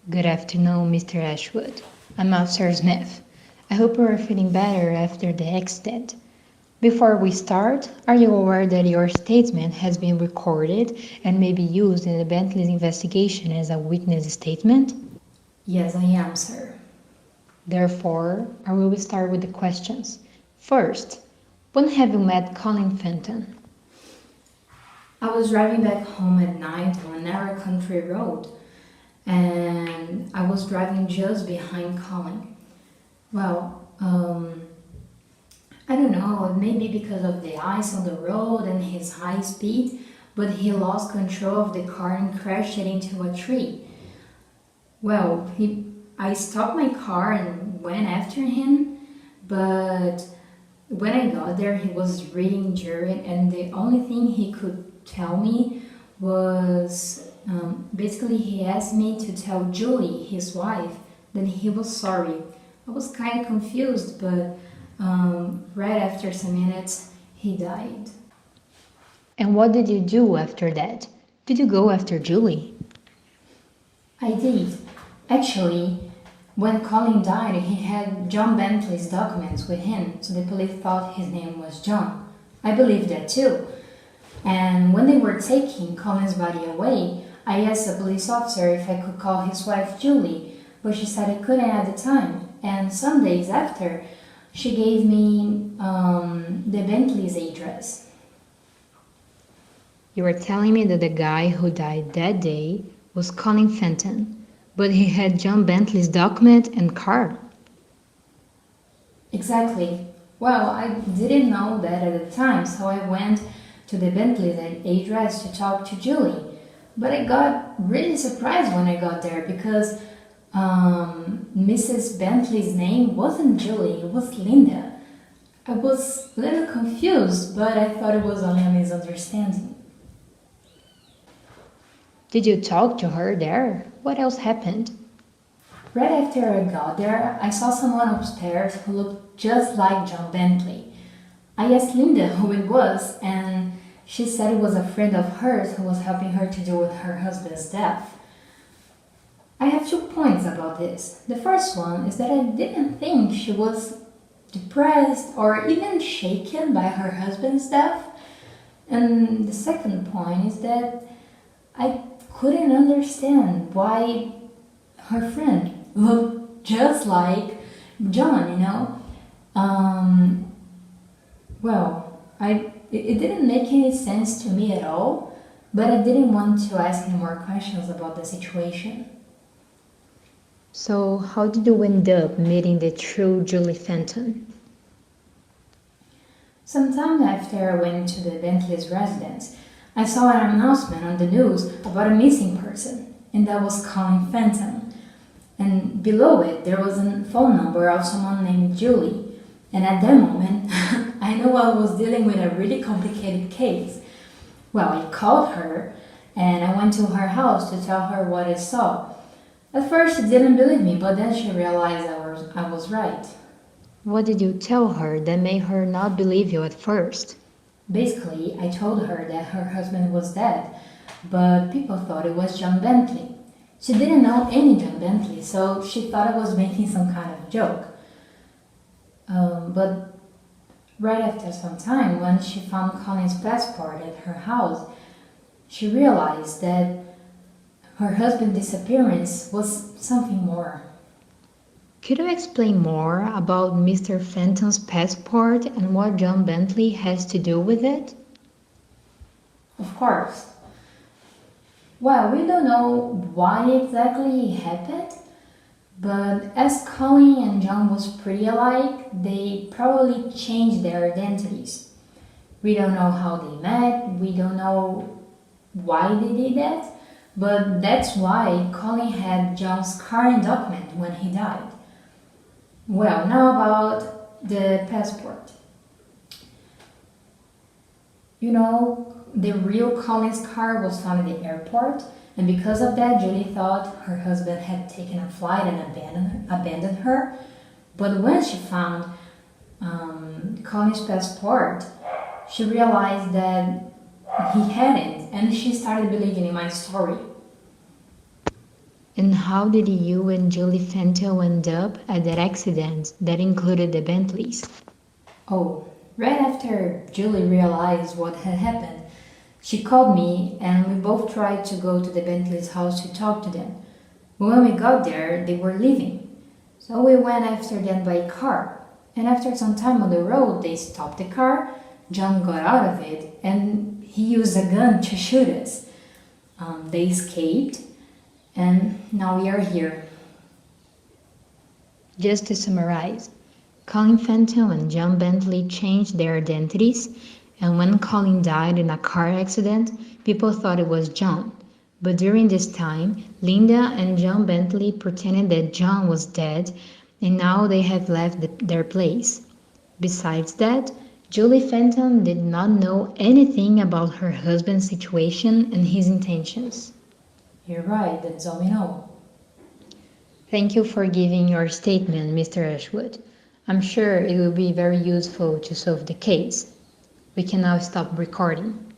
Good afternoon, Mr. Ashwood. I'm Officer Smith. I hope you are feeling better after the accident. Before we start, are you aware that your statement has been recorded and may be used in the Bentley's investigation as a witness statement? Yes, I am, sir. Therefore, I will start with the questions. First, when have you met Colin Fenton? I was driving back home at night on a narrow country road, and I was driving just behind Colin. Well, I don't know, maybe because of the ice on the road and his high speed, but he lost control of the car and crashed it into a tree. I stopped my car and went after him, but when I got there, he was really injured, and the only thing he could tell me was basically he asked me to tell Julie, his wife, that he was sorry. I was kind of confused, but right after some minutes, he died. And what did you do after that? Did you go after Julie? I did. Actually, when Colin died, he had John Bentley's documents with him, so the police thought his name was John. I believe that too. And when they were taking Colin's body away, I asked the police officer if I could call his wife Julie, but she said I couldn't at the time. And some days after, she gave me the Bentley's address. You were telling me that the guy who died that day was Colin Fenton, but he had John Bentley's document and car. Exactly. Well, I didn't know that at the time, so I went to the Bentley's address to talk to Julie. But I got really surprised when I got there because Mrs. Bentley's name wasn't Julie, it was Linda. I was a little confused, but I thought it was only a misunderstanding. Did you talk to her there? What else happened? Right after I got there, I saw someone upstairs who looked just like John Bentley. I asked Linda who it was, and she said it was a friend of hers who was helping her to deal with her husband's death. I have 2 points about this. The first one is that I didn't think she was depressed or even shaken by her husband's death. And the second point is that I couldn't understand why her friend looked just like John, you know? It didn't make any sense to me at all, but I didn't want to ask any more questions about the situation. So, how did you end up meeting the true Julie Fenton? Sometime after I went to the Bentley's residence, I saw an announcement on the news about a missing person, and that was Colin Fenton. And below it, there was a phone number of someone named Julie. And at that moment, I knew I was dealing with a really complicated case. Well, I called her, and I went to her house to tell her what I saw. At first, she didn't believe me, but then she realized I was right. What did you tell her that made her not believe you at first? Basically, I told her that her husband was dead, but people thought it was John Bentley. She didn't know any John Bentley, so she thought I was making some kind of joke. But right after some time, when she found Colin's passport at her house, she realized that her husband's disappearance was something more. Could you explain more about Mr. Fenton's passport and what John Bentley has to do with it? Of course. Well, we don't know why exactly it happened, but as Colin and John was pretty alike, they probably changed their identities. We don't know how they met, we don't know why they did that, but that's why Colin had John's car and document when he died. Well, now about the passport. You know, the real Colin's car was found at the airport, and because of that, Julie thought her husband had taken a flight and abandoned her. But when she found Colin's passport, she realized that he hadn't, and she started believing in my story. And how did you and Julie Fenton end up at that accident that included the Bentleys? Oh, right after Julie realized what had happened, she called me and we both tried to go to the Bentley's house to talk to them. But when we got there, they were leaving. So we went after them by car. And after some time on the road, they stopped the car. John got out of it and he used a gun to shoot us. They escaped and now we are here. Just to summarize, Colin Fenton and John Bentley changed their identities, and when Colin died in a car accident, people thought it was John. But during this time, Linda and John Bentley pretended that John was dead, and now they have left their place. Besides that, Julie Fenton did not know anything about her husband's situation and his intentions. You're right, that's all we know. Thank you for giving your statement, Mr. Ashwood. I'm sure it will be very useful to solve the case. We can now stop recording.